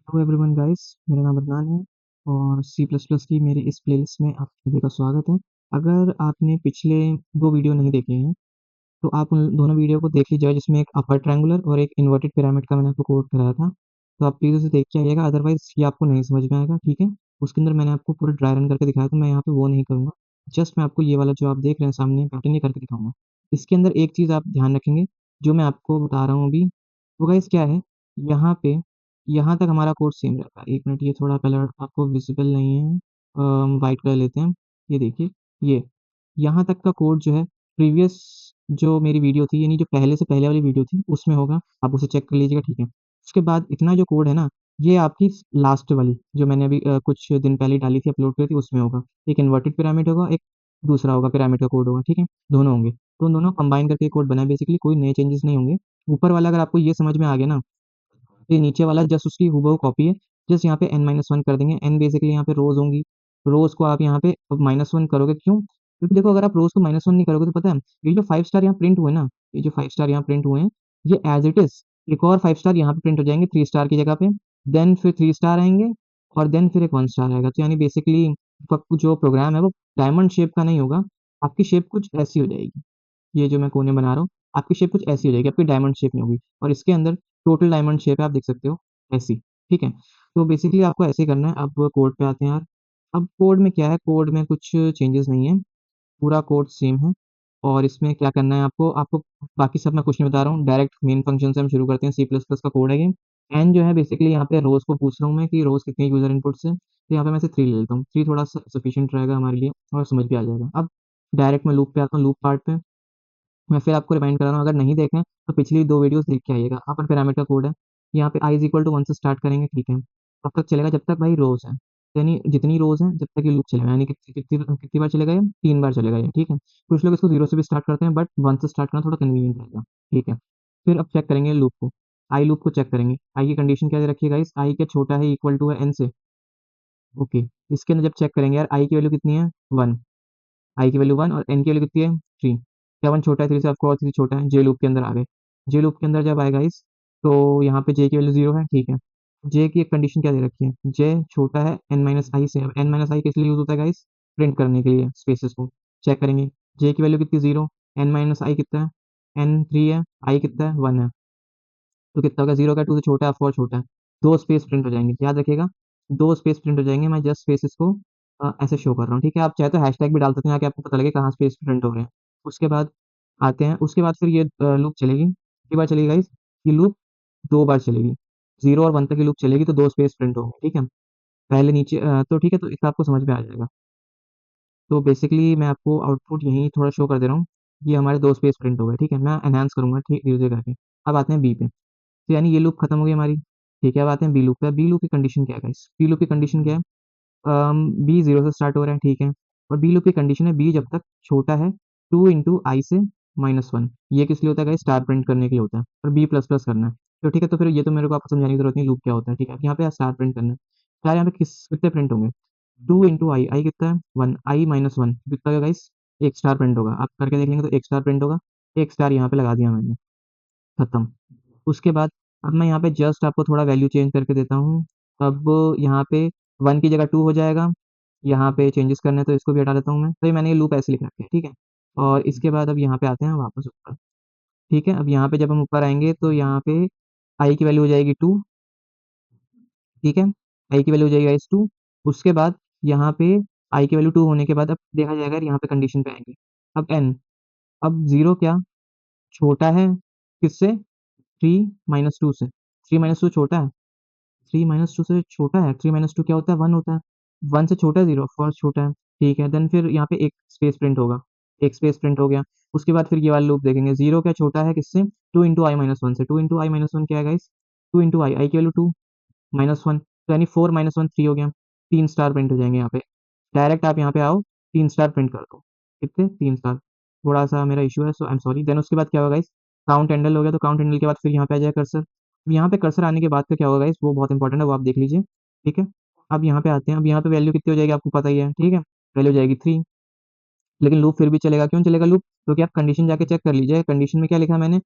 Hello everyone guys, मेरा नाम अदनान है और सी प्लस प्लस की मेरी इस प्लेलिस्ट में आप सभी का स्वागत है। अगर आपने पिछले 2 वीडियो नहीं देखे हैं तो आप उन दोनों वीडियो को देख लीजिएगा, जिसमें एक अपर ट्रायंगुलर और एक इन्वर्टेड पिरामिड का मैंने आपको कोड कराया था। तो आप प्लीज़ उसे देख के आइएगा, अदरवाइज़ ये आपको नहीं समझ में आएगा, ठीक है? उसके अंदर मैंने आपको पूरा ड्राई रन करके दिखाया था, मैं यहाँ पे वो नहीं करूँगा। जस्ट मैं आपको ये वाला जो आप देख रहे हैं सामने पैटर्न, ये करके दिखाऊँगा। इसके अंदर एक चीज़ आप ध्यान रखेंगे, जो मैं आपको बता रहा हूँ अभी, वो गाइस क्या है, यहाँ पे यहाँ तक हमारा कोड सेम रहता है। 1 मिनट, ये थोड़ा कलर आपको विज़िबल नहीं है, व्हाइट कलर लेते हैं। ये देखिए, ये यहाँ तक का कोड जो है प्रीवियस जो मेरी वीडियो थी, यानी जो पहले से पहले वाली वीडियो थी, उसमें होगा। आप उसे चेक कर लीजिएगा, ठीक है? उसके बाद इतना जो कोड है ना, ये आपकी लास्ट वाली जो मैंने अभी कुछ दिन पहले डाली थी, अपलोड करी थी, उसमें होगा। एक इन्वर्टेड पिरामिड होगा, एक दूसरा होगा, पिरामिड का कोड होगा, ठीक है? दोनों होंगे। तो उन दोनों कंबाइन करके कोड बना है बेसिकली, कोई नए चेंजेस नहीं होंगे। ऊपर वाला अगर आपको ये समझ में आ गया ना, ये नीचे वाला जस्ट उसकी हूबहू कॉपी है। जस्ट यहाँ पे n-1 कर देंगे। n बेसिकली यहाँ पे रोज़ होंगी। रोज़ को आप यहाँ पे -1 करोगे, क्यों? क्योंकि देखो, अगर आप रोज़ को -1 नहीं करोगे तो पता है, ये जो 5 स्टार यहाँ प्रिंट हुए ना, ये जो 5 स्टार यहाँ प्रिंट हुए हैं, ये एज़ इट इज़ एक और 5 स्टार यहाँ पे प्रिंट हो जाएँगे 3 स्टार की जगह पे। देन फिर 3 स्टार आएँगे और देन फिर एक 1 स्टार आएगा। तो यानी बेसिकली आपका जो प्रोग्राम है वो डायमंड शेप का नहीं होगा, आपकी शेप कुछ ऐसी हो जाएगी। ये जो मैं कोने बना रहा हूँ, आपकी शेप कुछ ऐसी हो जाएगी, आपकी डायमंड शेप नहीं होगी। और इसके अंदर टोटल डायमंड शेप है, आप देख सकते हो, ऐसी, ठीक है? तो बेसिकली आपको ऐसे ही करना है। अब कोड पे आते हैं यार। अब कोड में क्या है, कोड में कुछ चेंजेस नहीं है, पूरा कोड सेम है। और इसमें क्या करना है आपको आपको बाकी सब मैं कुछ नहीं बता रहा हूँ, डायरेक्ट मेन फंक्शन से हम शुरू करते हैं। सी प्लस प्लस का कोड है ये। एन जो है बेसिकली यहाँ पे रोज़ को पूछ रहा हूँ मैं कि रोज़ कितनी यूज़र इनपुट्स हैं, तो यहाँ पे मैं से 3 ले लेता हूँ। 3 थोड़ा सा सफिशिएंट रहेगा हमारे लिए और समझ भी आ जाएगा। अब डायरेक्ट मैं लूप पे आता हूँ, लूप पार्ट पे। मैं फिर आपको रिमाइंड करा रहा हूँ, अगर नहीं देखें तो पिछली 2 वीडियोज़ देख के आइएगा। अपर पिरामिड का कोड है, यहाँ पे i इज़ इक्वल टू 1 से स्टार्ट करेंगे, ठीक है? तब तक चलेगा जब तक भाई रोज़ है, यानी जितनी रोज़ हैं जब तक ये लूप चलेगा, यानी कितनी कितनी कितनी बार चलेगा ये? 3 बार चलेगा ये, ठीक है? कुछ लोग इसको 0 से भी स्टार्ट करते हैं, बट 1 से स्टार्ट करना थोड़ा कन्वीनिएंट रहेगा, ठीक है? फिर अब चेक करेंगे लूप को, i लूप को चेक करेंगे। i की कंडीशन क्या दे रखी है गाइस? i क्या छोटा है, इक्वल टू है n से? ओके। इसके अंदर जब चेक करेंगे यार, i की वैल्यू कितनी है? 1। आई की वैल्यू 1 और एन की वैल्यू कितनी है? 3। क्या 1 छोटा है 3 से? ऑफ कोर्स 3 छोटा है। जे लूप के अंदर आ गए। जे लूप के अंदर जब आए गाइस, तो यहाँ पे जे की वैल्यू 0 है, ठीक है। जे की एक कंडीशन क्या दे रखी है? जे छोटा है n माइनस आई से। अब n माइनस आई किस लिए यूज़ होता है गाइस? प्रिंट करने के लिए स्पेसेस को। चेक करेंगे, जे की वैल्यू कितनी? 0। n माइनस आई कितना है? n 3 है, आई कितना है? 1 है। तो कितना होगा? 0 का 2 से छोटा है, 4 छोटा है। 2 स्पेस प्रिंट हो जाएँगे, याद रखिएगा, 2 स्पेस प्रिंट हो जाएँगे। मैं जस्ट स्पेसेस को ऐसे शो कर रहा हूँ, ठीक है? आप चाहे तो हैशटैग भी डाल सकते हैं ताकि आपको पता लगे कहाँ स्पेस प्रिंट हो रहे हैं। उसके बाद आते हैं, उसके बाद फिर ये लूप चलेगी। कितनी बार चलेगी गाइस? ये लूप 2 बार चलेगी। 0 और 1 तक ये लूप चलेगी, तो 2 स्पेस प्रिंट होंगे, ठीक है? पहले नीचे तो ठीक है, तो इसका आपको समझ में आ जाएगा। तो बेसिकली मैं आपको आउटपुट यहीं थोड़ा शो कर दे रहा हूँ। ये हमारे 2 स्पेस प्रिंट हो गए, ठीक है? मैं एनहांस करूँगा, ठीक, धीरे-धीरे करके। अब आते हैं बी पे। तो यानी ये लूप खत्म हो गई हमारी, ठीक है? अब आते हैं बी लूप पे। बी लूप की कंडीशन क्या है गाइस? बी लूप की कंडीशन क्या है? बी 0 से स्टार्ट हो रहा है, ठीक है? और बी लूप की कंडीशन है, बी जब तक छोटा है 2 इंटू आई से -1। ये किस लिए होता है गाइस? स्टार प्रिंट करने के लिए होता है, और बी प्लस प्लस करना है। तो ठीक है, तो फिर ये तो मेरे को आपको समझाने की ज़रूरत नहीं, लूप क्या होता है, ठीक है? अब यहाँ पे स्टार प्रिंट करना है। स्टार यहाँ पे कितने प्रिंट होंगे? 2 इंटू आई, आई कितना है? 1, आई -1 कितना होगा गाइस? 1 स्टार प्रिंट होगा। आप करके देख लेंगे तो 1 स्टार प्रिंट होगा। 1 स्टार यहाँ पे लगा दिया मैंने, खत्म। उसके बाद अब मैं यहाँ पे जस्ट आपको थोड़ा वैल्यू चेंज करके देता हूँ। अब यहाँ पे 1 की जगह 2 हो जाएगा। यहाँ पे चेंजेस करने हैं तो इसको भी हटा देता हूँ मैं। तो ये मैंने ये लूप ऐसे लिख रखा है, ठीक है? और इसके बाद अब यहाँ पे आते हैं वापस ऊपर, ठीक है? अब यहाँ पे जब हम ऊपर आएँगे तो यहाँ पे i की वैल्यू हो जाएगी 2, ठीक है? i की वैल्यू हो जाएगी गाइस 2। उसके बाद यहाँ पे i की वैल्यू 2 होने के बाद अब देखा जाएगा, यहाँ पे कंडीशन पे आएँगे। अब n, अब 0 क्या छोटा है किससे? 3 माइनस 2 से। 3 माइनस 2 छोटा है? 3 माइनस 2 से छोटा है? 3 माइनस 2 क्या होता है? 1 होता है। 1 से छोटा है 0? ऑफ कोर्स छोटा है। ठीक है, देन फिर यहाँ पे एक स्पेस प्रिंट होगा। एक स्पेस प्रिंट हो गया। उसके बाद फिर ये वाला लूप देखेंगे। 0 क्या छोटा है किससे? 2 इंटू आई माइनस 1 से। 2 इंटू आई माइनस 1 क्या है गाइस? 2 इंटू आई, आई की वैल्यू 2 माइनस 1, तो यानी 4 माइनस 1 3 हो गया। 3 स्टार प्रिंट हो जाएँगे यहाँ पे। डायरेक्ट आप यहाँ पे आओ, 3 स्टार प्रिंट कर दो। कितने? 3 स्टार। थोड़ा-सा मेरा इश्यू है, सो आई एम सॉरी। देन उसके बाद क्या होगा गाइस? काउंट हैंडल हो गया, तो काउंट हैंडल के बाद फिर यहाँ पे आ जाएगा कर्सर। यहाँ पे कर्सर आने के बाद का क्या होगा गाइस, वो बहुत इंपॉर्टेंट है, वो आप देख लीजिए, ठीक है? अब यहाँ पे आते हैं, अब यहाँ पे वैल्यू कितनी हो जाएगी आपको पता ही है, ठीक है? वैल्यू हो जाएगी 3, लेकिन लूप फिर भी चलेगा, क्यों चलेगा लूप? क्योंकि आप कंडीशन जाके चेक कर लीजिए, कंडीशन में क्या लिखा है मैंने?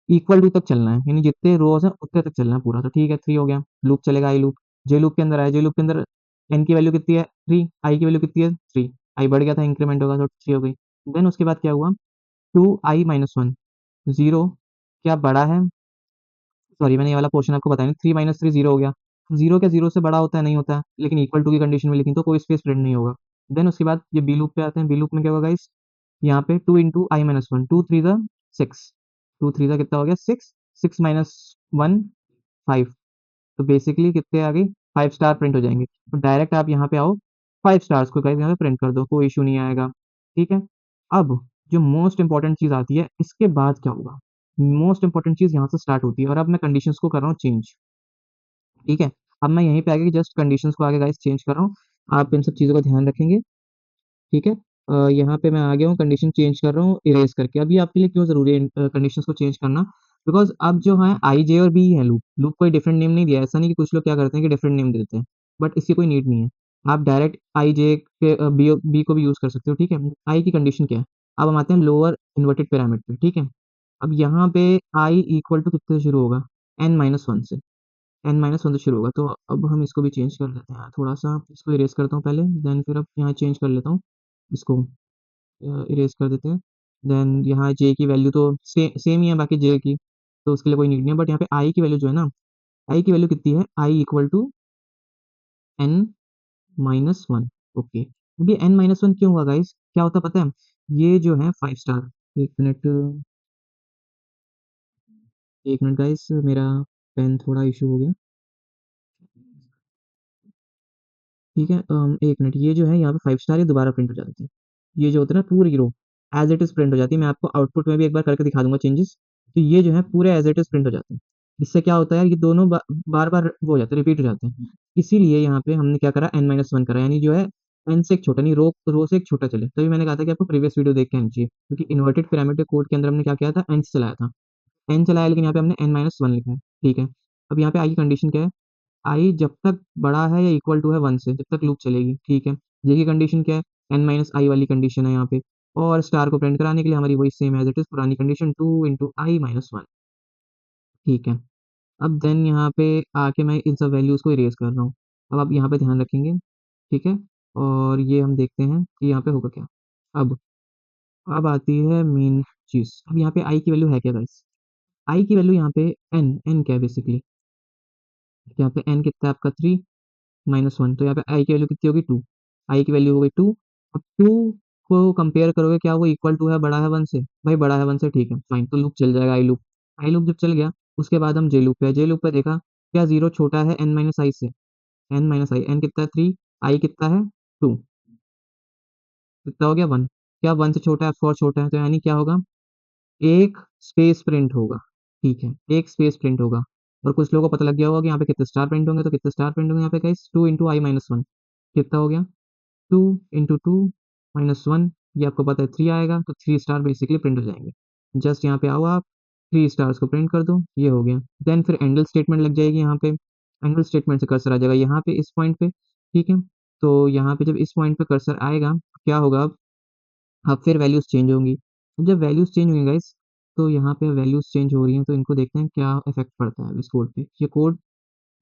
इक्वल टू तक चलना है, यानी जितने रोज़ हैं उतने तक चलना है पूरा, तो ठीक है 3 हो गया, लूप चलेगा, i लूप। जे लूप के अंदर आया, जे लूप के अंदर एन की वैल्यू कितनी है 3, आई की वैल्यू कितनी है 3, आई बढ़ गया था, इंक्रीमेंट होगा तो 3 हो गई। देन उसके बाद क्या हुआ, 2i-1, 0 क्या बड़ा है, सॉरी मैंने ये वाला पोर्शन आपको बताया नहीं, 3 - 3 0 हो गया। जीरो क्या जीरो से बड़ा होता है, नहीं होता है, लेकिन इक्वल टू की कंडीशन में लिखी तो कोई स्पेस प्रिंट नहीं होगा। देन उसके बाद ये बी लूप पे आते हैं, बी लूप में क्या होगा गाइस, यहाँ पे 2 × i-1, 2 3 6, 2 3 कितना हो गया 6, 6 - 1 5, तो बेसिकली कितने आ गई 5 स्टार प्रिंट हो जाएंगे। तो डायरेक्ट आप यहाँ पे आओ, 5 स्टार्स को गाइस यहाँ पे प्रिंट कर दो, कोई इशू नहीं आएगा। ठीक है, अब जो मोस्ट इंपॉर्टेंट चीज आती है, इसके बाद क्या होगा, मोस्ट इंपॉर्टेंट चीज यहाँ से स्टार्ट होती है, और अब मैं कंडीशंस को कर रहा हूँ चेंज। ठीक है, अब मैं यहीं पे आगे जस्ट कंडीशंस को आगे गाइस चेंज कर रहा हूँ, आप इन सब चीज़ों का ध्यान रखेंगे। ठीक है, यहाँ पे मैं आ गया हूँ, कंडीशन चेंज कर रहा हूँ इरेज करके। अभी आपके लिए क्यों ज़रूरी है कंडीशंस को चेंज करना, बिकॉज अब जो है आई जे और बी है, लूप लूप कोई डिफरेंट नेम नहीं दिया है। ऐसा नहीं कि कुछ लोग क्या करते हैं कि डिफरेंट नेम देते हैं, बट इसकी कोई नीड नहीं है। आप डायरेक्ट आई जे के बी को भी यूज़ कर सकते हो। ठीक है, आई की कंडीशन क्या है, अब हम आते हैं लोअर इन्वर्टेड पिरामिड पे। ठीक है, अब यहाँ पे आई इक्वल टू कितने से शुरू होगा, n-1 से, n-1 से शुरू होगा। तो अब हम इसको भी चेंज कर लेते हैं, थोड़ा सा इसको इरेज करता हूँ पहले, देन फिर अब यहाँ चेंज कर लेता हूँ, इसको इरेज कर देते हैं। देन यहाँ जे की वैल्यू तो सेम ही है बाकी जे की, तो उसके लिए कोई नीड नहीं है, बट यहाँ पे आई की वैल्यू जो है ना, आई की वैल्यू कितनी है, I equal to n-1। Okay, अब ये n-1 क्यों हुआ गाइस, क्या होता है पता है, ये जो है 5 स्टार, एक मिनट, एक मिनट गाइस, मेरा पेन थोड़ा इशू हो गया। ठीक है, एक मिनट, ये जो है यहाँ पे 5 स्टार ये दोबारा प्रिंट हो जाते हैं, ये जो होता है ना पूरी रो एज इट इज प्रिंट हो जाती है। मैं आपको आउटपुट में भी एक बार करके दिखा दूंगा चेंजेस। तो ये जो है पूरे एज इट इज प्रिंट हो जाते हैं। इससे क्या होता है, ये दोनों बार बार वो हो जाते हैं, रिपीट हो जाते हैं। इसीलिए यहाँ पे हमने क्या करा, n-1 करा, यानी जो है एन से एक छोटा, नहीं रो से एक छोटा चले। तभी मैंने कहा था कि आपको प्रीवियस वीडियो देख के आनी चाहिए, क्योंकि इन्वर्टेड पिरामिड के कोड के अंदर हमने क्या किया था, एन से चलाया था, एन चलाया, लेकिन यहाँ पे हमने n-1 लिखा है। ठीक है, अब यहाँ पे आई की कंडीशन क्या है, आई जब तक बड़ा है या इक्वल टू है 1 से, जब तक लूप चलेगी। ठीक है, जे की कंडीशन क्या है, n-i वाली कंडीशन है यहाँ पे, और स्टार को प्रिंट कराने के लिए हमारी वही सेम एज इट इज पुरानी कंडीशन, 2 × i-1। ठीक है, अब देन यहाँ पे आके मैं इन सब वैल्यूज को इरेज कर रहा हूँ। अब आप यहाँ पे ध्यान रखेंगे। ठीक है, और ये हम देखते हैं कि यहाँ पे होगा क्या। अब अब आती है मेन चीज, अब यहाँ पे आई की वैल्यू है क्या गाइस, आई की वैल्यू यहाँ पे एन क्या है बेसिकली, यहाँ पे एन कितना है आपका 3 - 1, तो यहाँ पे आई की वैल्यू कितनी होगी 2, आई की वैल्यू हो गई 2। अब 2 को कंपेयर करोगे, क्या वो इक्वल टू है, बड़ा है 1 से, भाई बड़ा है 1 से, ठीक है फाइन, तो लूप चल जाएगा, आई लूप। आई लूप जब चल गया, उसके बाद हम जे लूप पे, जे लूप पे देखा क्या जीरो छोटा है n-i से, n-i, एन कितना है 3, आई कितना है 2, कितना हो गया 1, क्या 1 से छोटा है, 4 छोटा है, तो यानी क्या होगा, एक स्पेस प्रिंट होगा। ठीक है, एक स्पेस प्रिंट होगा। और कुछ लोगों को पता लग गया होगा कि यहाँ पे कितने स्टार प्रिंट होंगे, तो कितने स्टार प्रिंट होंगे यहाँ पे गाइस, 2 × i-1, कितना हो गया 2 × 2 - 1, ये आपको पता है 3 आएगा, तो 3 स्टार बेसिकली प्रिंट हो जाएंगे। जस्ट यहाँ पे आओ आप, 3 स्टार्स को प्रिंट कर दो, ये हो गया। देन फिर एंगल स्टेटमेंट लग जाएगी यहाँ पे, एंगल स्टेटमेंट से कर्सर आ जाएगा यहाँ पे इस पॉइंट पे। ठीक है, तो यहाँ पे जब इस पॉइंट पे कर्सर आएगा, क्या होगा, अब फिर वैल्यूज चेंज होंगी। अब जब वैल्यूज चेंज होंगी गाइस, तो यहाँ पे वैल्यूज चेंज हो रही हैं, तो इनको देखते हैं क्या इफेक्ट पड़ता है अब इस कोड पे। ये कोड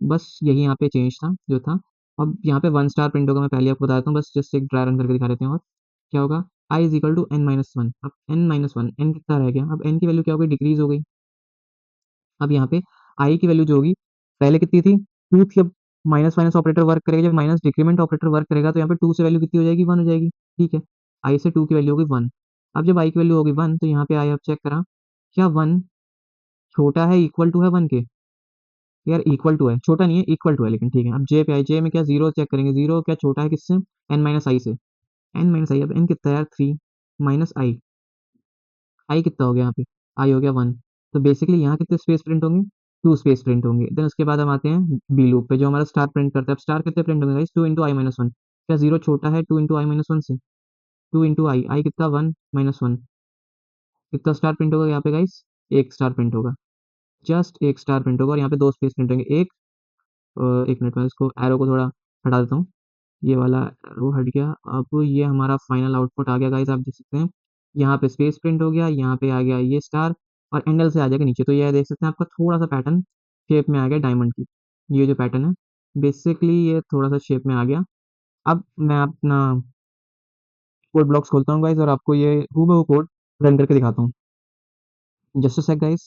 बस यही यहाँ पे चेंज था जो था। अब यहाँ पे 1 स्टार प्रिंट होगा, मैं पहले आपको बताता हूँ, बस जस्ट एक ड्राई रन करके दिखा देते हैं। और क्या होगा, I is equal to n-1, अब n-1, एन कितना रह गया, अब एन की वैल्यू क्या हो गई, डिक्रीज हो गई। अब यहाँ पे आई की वैल्यू जो होगी, पहले कितनी थी 2 थी, अब माइनस माइनस ऑपरेटर वर्क करेगा, जब माइनस डिक्रीमेंट ऑपरेटर वर्क करेगा, तो यहाँ पे 2 से वैल्यू कितनी हो जाएगी, 1 हो जाएगी। ठीक है, आई से 2 की वैल्यू होगी 1। अब जब आई की वैल्यू होगी 1, तो यहाँ पे आई अब चेक करा, क्या 1 छोटा है इक्वल टू है 1 के, यार इक्वल टू है, छोटा नहीं है, इक्वल टू है, लेकिन ठीक है। अब जे पे आई, जे में क्या जीरो चेक करेंगे, जीरो क्या छोटा है किससे, n-i से, n-i, अब n कितना है यार 3 माइनस आई कितना हो गया यहाँ पे, आई हो गया 1। तो बेसिकली यहाँ कितने स्पेस प्रिंट होंगे, 2 स्पेस प्रिंट होंगे। देन उसके बाद हम आते हैं बी लूप पे, जो हमारा स्टार प्रिंट करता है। अब स्टार कितने प्रिंट होंगे गाइस, 2 × i-1, क्या जीरो छोटा है 2 × i-1 से, 2 × आई कितना 1 - 1, कितना स्टार प्रिंट होगा यहाँ पे गाइस, एक स्टार प्रिंट होगा, जस्ट एक स्टार प्रिंट होगा, और यहाँ पे 2 स्पेस प्रिंट होंगे, एक मिनट में इसको एरो को थोड़ा हटा देता हूँ, ये वाला एरो हट गया। अब ये हमारा फाइनल आउटपुट आ गया गाइस, आप देख सकते हैं यहाँ पे स्पेस प्रिंट हो गया, यहाँ पे आ गया ये स्टार, और एंगल से आ जाएगा नीचे। तो ये देख सकते हैं आपका थोड़ा सा पैटर्न शेप में आ गया डायमंड की, ये जो पैटर्न है बेसिकली ये थोड़ा-सा शेप में आ गया। अब मैं अपना कोड ब्लॉक्स खोलता हूँ गाइज़ और आपको ये हूबहू कोड रन करके दिखाता हूँ। Just a sec guys.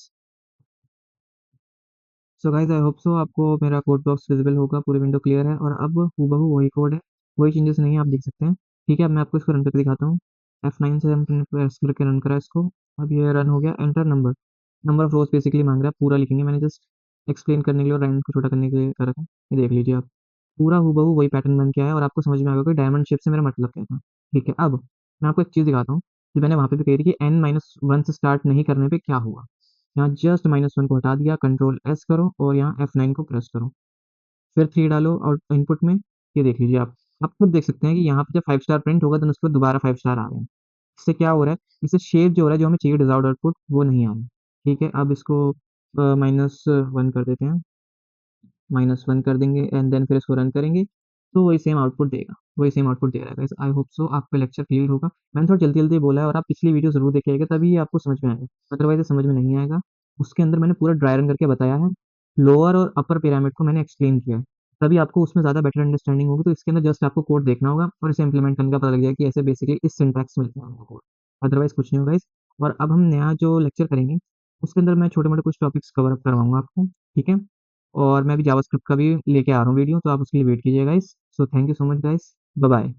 So guys I hope so आपको मेरा कोड बॉक्स विज़िबल होगा, पूरी विंडो क्लियर है और अब हूबहू वही कोड है, कोई चेंजेस नहीं है, आप देख सकते हैं। ठीक है, अब मैं आपको इसको रन करके दिखाता हूँ। F9 से हमने प्रेस करके रन करा इसको। अब ये रन हो गया, enter number. Number of rows basically माँग रहा है, पूरा लिखेंगे, मैंने जस्ट एक्सप्लेन करने के लिए और लाइन को छोटा करने के लिए कर रखा है। ये देख लीजिए आप। पूरा हूबहू वही पैटर्न बन के आया और आपको समझ में आ गया कि डायमंड शेप से मेरा मतलब क्या था। ठीक है, अब मैं आपको एक चीज़ दिखाता हूँ, जो मैंने वहाँ पे भी कही थी कि n-1 से स्टार्ट नहीं करने पे क्या हुआ। यहाँ जस्ट -1 को हटा दिया, कंट्रोल एस करो और यहाँ F9 को प्रेस करो। फिर 3 डालो और इनपुट में, ये देख लीजिए आप। आप खुद देख सकते हैं कि यहाँ पे जब 5 स्टार प्रिंट होगा देन उसके बाद दोबारा 5 स्टार आ रहे हैं। इससे क्या हो रहा है, इससे शेप जो हो रहा है, जो हमें चाहिए डिज़ायर्ड आउटपुट वो नहीं आ रहा है। ठीक है, अब इसको -1 कर देते हैं। -1 कर देंगे एंड देन फिर इसको रन करेंगे, तो वही सेम आउटपुट देगा, वही सेम आउटपुट दे रहा है गाइस। आई होप सो आपका लेक्चर क्लियर होगा। मैंने थोड़ा जल्दी-जल्दी बोला है और आप पिछली वीडियो ज़रूर देखिएगा तभी आपको समझ में आएगा, अदरवाइज़ ये समझ में नहीं आएगा। उसके अंदर मैंने पूरा ड्राई रन करके बताया है, लोअर और अपर पिरामिड को मैंने एक्सप्लेन किया है, तभी आपको उसमें ज़्यादा बेटर अंडरस्टैंडिंग होगी। तो इसके अंदर जस्ट आपको कोड देखना होगा और इसे इम्प्लीमेंट करने का पता लग जाएगा कि ऐसे बेसिकली इस सिंटैक्स में लिखना होगा कोड, अदरवाइज़ कुछ नहीं होगा गाइस। और अब हम नया जो लेक्चर करेंगे, उसके अंदर मैं छोटे-मोटे कुछ टॉपिक्स कवर अप करवाऊँगा आपको, ठीक है? और मैं अभी जावास्क्रिप्ट का भी लेके आ रहा हूँ वीडियो, तो आप उसके लिए वेट कीजिए guys. So thank you so much guys. Bye bye.